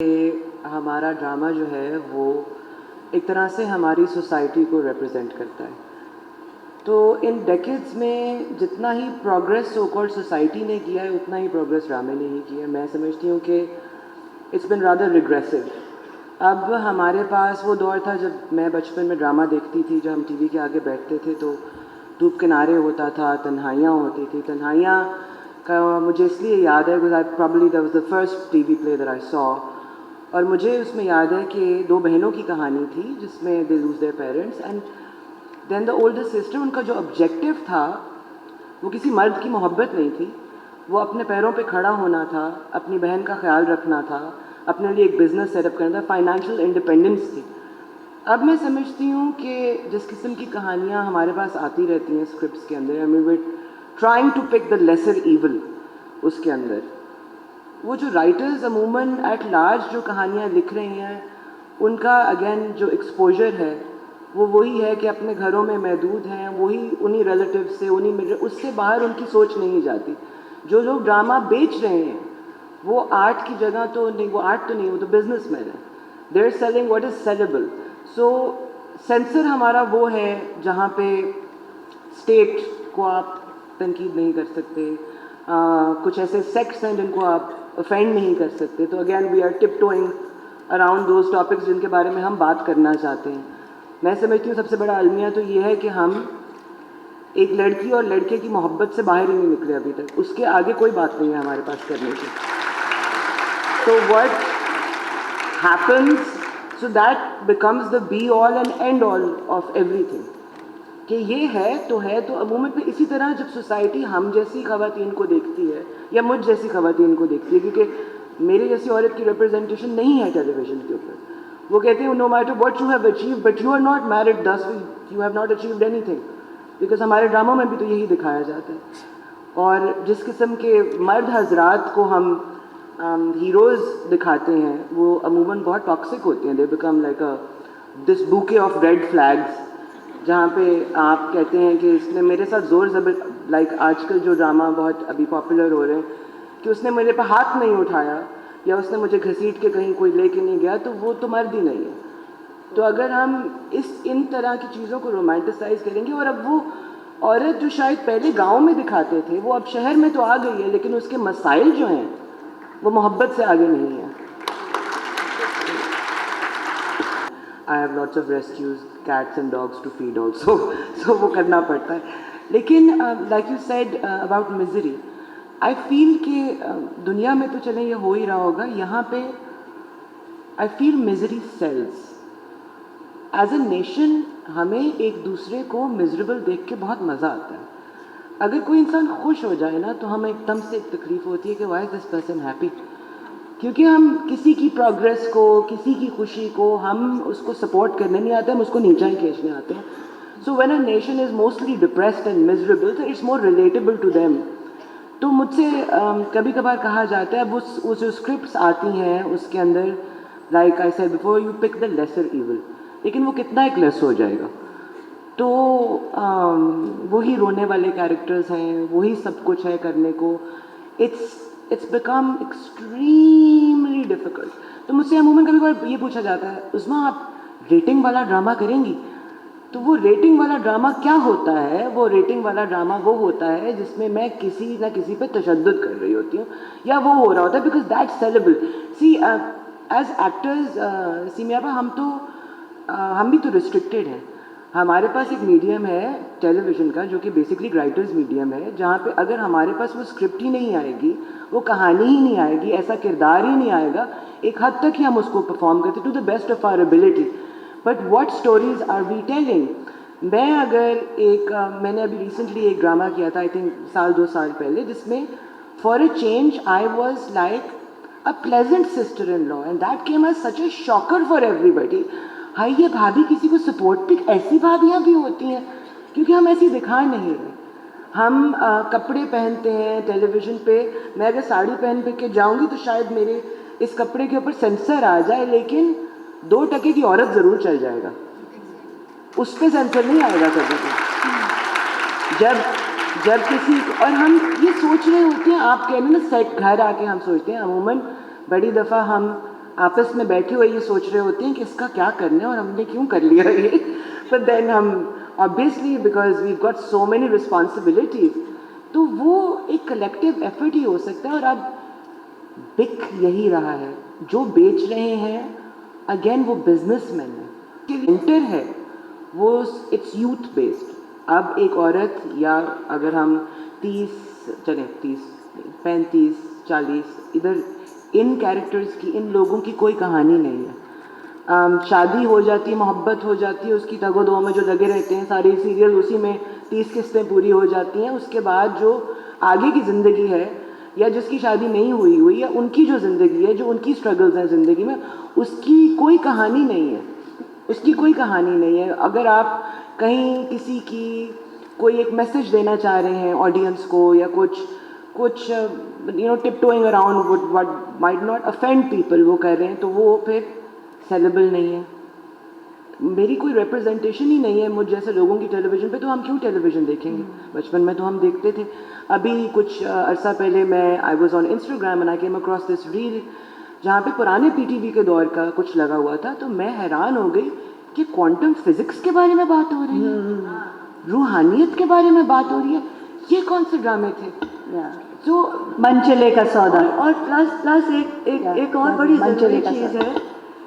ہمارا ڈرامہ جو ہے وہ ایک طرح سے ہماری سوسائٹی کو ریپرزینٹ کرتا ہے. تو ان ڈیکیڈز میں جتنا ہی پروگریس سو کالڈ سوسائٹی نے کیا ہے اتنا ہی پروگریس ڈرامے نے ہی کیا ہے. میں سمجھتی ہوں کہ اٹس بن رادر ریگریسو. اب ہمارے پاس وہ دور تھا جب میں بچپن میں ڈرامہ دیکھتی تھی, جب ہم ٹی وی کے آگے بیٹھتے تھے تو دھوپ کنارے ہوتا تھا, تنہائیاں ہوتی تھی. تنہائیاں کا مجھے اس لیے یاد ہے because probably that was the first TV play that I saw. اور مجھے اس میں یاد ہے کہ دو بہنوں کی کہانی تھی جس میں they lose their parents, and then the older sister, ان کا جو آبجیکٹیو تھا وہ کسی مرد کی محبت نہیں تھی, وہ اپنے پیروں پہ کھڑا ہونا تھا, اپنی بہن کا خیال رکھنا تھا, اپنے لیے ایک بزنس سیٹ اپ کرنا تھا, فائنینشیل انڈیپینڈنس تھی. اب میں سمجھتی ہوں کہ جس قسم کی کہانیاں ہمارے پاس آتی رہتی ہیں اسکرپٹس کے اندر, I mean we're trying to pick the lesser evil اس کے اندر, وہ جو رائٹرز عموماً ایٹ لارج جو کہانیاں لکھ رہے ہیں ان کا اگین جو ایکسپوجر ہے وہ وہی ہے کہ اپنے گھروں میں محدود ہیں, وہی انہی ریلیٹیو سے اس سے باہر ان کی سوچ نہیں جاتی. جو لوگ ڈرامہ بیچ رہے ہیں وہ آرٹ کی جگہ تو نہیں, وہ آرٹ تو نہیں, وہ تو بزنس مین ہے. They are selling what is sellable. So censor ہمارا وہ ہے جہاں پہ اسٹیٹ کو آپ تنقید نہیں کر سکتے, کچھ ایسے سیکٹس ہیں جن کو آپ افینڈ نہیں کر سکتے. تو again we are tiptoeing around those topics جن کے بارے میں ہم بات کرنا چاہتے ہیں. میں سمجھتی ہوں سب سے بڑا المیہ تو یہ ہے کہ ہم ایک لڑکی اور لڑکے کی محبت سے باہر ہی نہیں نکلے ابھی تک, اس کے آگے کوئی بات نہیں ہے ہمارے پاس کرنے کی. تو what happens, so that becomes the be all and end all of everything. کہ یہ ہے تو عموماً پہ اسی طرح جب سوسائٹی ہم جیسی خواتین کو دیکھتی ہے یا مجھ جیسی خواتین کو دیکھتی ہے, کیونکہ میرے جیسی عورت کی ریپرزنٹیشن نہیں ہے ٹیلی ویژن کے اوپر, وہ کہتے ہیں no matter what you have achieve but you are not married this, you have not achieved anything. Because ہمارے ڈراموں میں بھی تو یہی دکھایا جاتا ہے. اور جس قسم کے مرد حضرات کو ہم ہیروز دکھاتے ہیں وہ عموماً بہت ٹاکسک ہوتے ہیں. They become like this bouquet of red flags, جہاں پہ آپ کہتے ہیں کہ اس نے میرے ساتھ زور زبر, لائک آج کل جو ڈرامہ بہت ابھی پاپولر ہو رہے ہیں کہ اس نے میرے پہ ہاتھ نہیں اٹھایا یا اس نے مجھے گھسیٹ کے کہیں کوئی لے کے نہیں گیا تو وہ تو مرد ہی نہیں ہے. تو اگر ہم ان طرح کی چیزوں کو رومانٹیسائز کریں گے, اور اب وہ عورت جو شاید پہلے گاؤں میں دکھاتے تھے وہ اب شہر میں تو آ گئی ہے, لیکن اس کے مسائل جو ہیں وہ محبت سے آگے نہیں ہیں. I have lots of rescues, cats and dogs to feed also, so وہ کرنا پڑتا ہے. لیکن like you said about misery, I feel کہ دنیا میں تو چلیں یہ ہو ہی رہا ہوگا, یہاں پہ I feel misery sells. As a nation ہمیں ایک دوسرے کو مزریبل دیکھ کے بہت مزہ آتا ہے. اگر کوئی انسان خوش ہو جائے نا تو ہمیں ایک دم سے ایک تکلیف ہوتی ہے کہ why is this person happy, کیونکہ ہم کسی کی پروگرس کو, کسی کی خوشی کو ہم اس کو سپورٹ کرنے نہیں آتے, ہم اس کو نیچا ہی کھینچنے آتے ہیں. So when a nation is mostly depressed and miserable تو it's more relatable to them. تو مجھ سے کبھی کبھار کہا جاتا ہے, اب وہ جو اسکرپٹس آتی ہیں اس کے اندر like I said before you pick the lesser evil, لیکن وہ کتنا ایک لیس ہو جائے گا. تو وہی رونے والے کیریکٹرز ہیں, وہی سب کچھ ہے کرنے کو. It's become extremely difficult. تو مجھ سے عموماً کبھی کبھار یہ پوچھا جاتا ہے, عظمیٰ آپ ریٹنگ والا ڈرامہ کریں گی؟ تو وہ ریٹنگ والا ڈرامہ کیا ہوتا ہے؟ وہ ریٹنگ والا ڈرامہ وہ ہوتا ہے جس میں میں کسی نہ کسی پہ تشدد کر رہی ہوتی ہوں یا وہ ہو رہا ہوتا ہے, because that's sellable. See as actors, see maybe ہم بھی تو ریسٹرکٹیڈ ہیں. ہمارے پاس ایک میڈیم ہے ٹیلی ویژن کا جو کہ بیسکلی رائٹرز میڈیم ہے, جہاں پہ اگر ہمارے پاس وہ اسکرپٹ ہی نہیں آئے گی, وہ کہانی ہی نہیں آئے گی, ایسا کردار ہی نہیں آئے گا, ایک حد تک ہی ہم اس کو پرفارم کرتے to the best of our ability. But what stories are we telling? میں نے ابھی ریسنٹلی ایک ڈرامہ کیا تھا, آئی تھنک 2 سال پہلے, جس میں for a change I was like a pleasant sister in law, and that came as such a shocker for everybody. ہائی یہ بھابھی کسی کو سپورٹ بھی, ایسی بھابیاں بھی ہوتی ہیں, کیونکہ ہم ایسی دکھا نہیں رہے. ہم کپڑے پہنتے ہیں ٹیلی ویژن پہ, میں اگر ساڑی پہن کے جاؤں گی تو شاید میرے اس کپڑے کے اوپر سینسر آ جائے, لیکن 2% کی عورت ضرور چل جائے گا, اس پہ سینسر نہیں آئے گا کبھی بھی. جب کسی, اور ہم یہ سوچ رہے ہوتے ہیں, آپ کہنے نا سیٹ گھر آ کے ہم سوچتے ہیں, عموماً بڑی دفعہ ہم آپس میں بیٹھے ہوئے یہ سوچ رہے ہوتے ہیں کہ اس کا کیا کرنا ہے اور ہم نے کیوں کر لیا یہ. بٹ دین ہم obviously because we've got so many responsibilities, تو وہ ایک کلیکٹیو ایفرٹ ہی ہو سکتا ہے. اور اب بک یہی رہا ہے, جو بیچ رہے ہیں اگین وہ بزنس مین ہے, انٹر ہے وہ اٹس یوتھ بیسڈ. اب ایک عورت, یا اگر ہم 35-40 ادھر ان کیریکٹرز کی, ان لوگوں کی کوئی کہانی نہیں ہے. شادی ہو جاتی ہے, محبت ہو جاتی ہے, اس کی تگ و دو میں جو لگے رہتے ہیں, ساری سیریل اسی میں 30 قسطیں پوری ہو جاتی ہیں. اس کے بعد جو آگے کی زندگی ہے, یا جس کی شادی نہیں ہوئی یا ان کی جو زندگی ہے, جو ان کی اسٹرگلز ہیں زندگی میں, اس کی کوئی کہانی نہیں ہے. اس کی کوئی کہانی نہیں ہے. اگر آپ کہیں کسی کی کوئی ایک میسج دینا چاہ رہے ہیں آڈینس کو, یا کچھ tiptoeing around what might not offend people وہ کر رہے ہیں, تو وہ پھر سیلیبل نہیں ہے. میری کوئی ریپرزنٹیشن ہی نہیں ہے مجھ جیسے لوگوں کی ٹیلی ویژن پہ, تو ہم کیوں ٹیلی ویژن دیکھیں گے؟ بچپن میں تو ہم دیکھتے تھے. ابھی کچھ عرصہ پہلے میں I was on Instagram and I came across this reel جہاں پہ پرانے پی ٹی وی کے دور کا کچھ لگا ہوا تھا. تو میں حیران ہو گئی کہ کوانٹم فزکس کے بارے میں بات ہو رہی ہے, روحانیت کے بارے میں بات ہو رہی ہے. یہ کون سے ڈرامے تھے؟ تو من چلے کا سودا. اور پلس ایک اور بڑی ضروری چیز ہے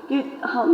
کہ ہم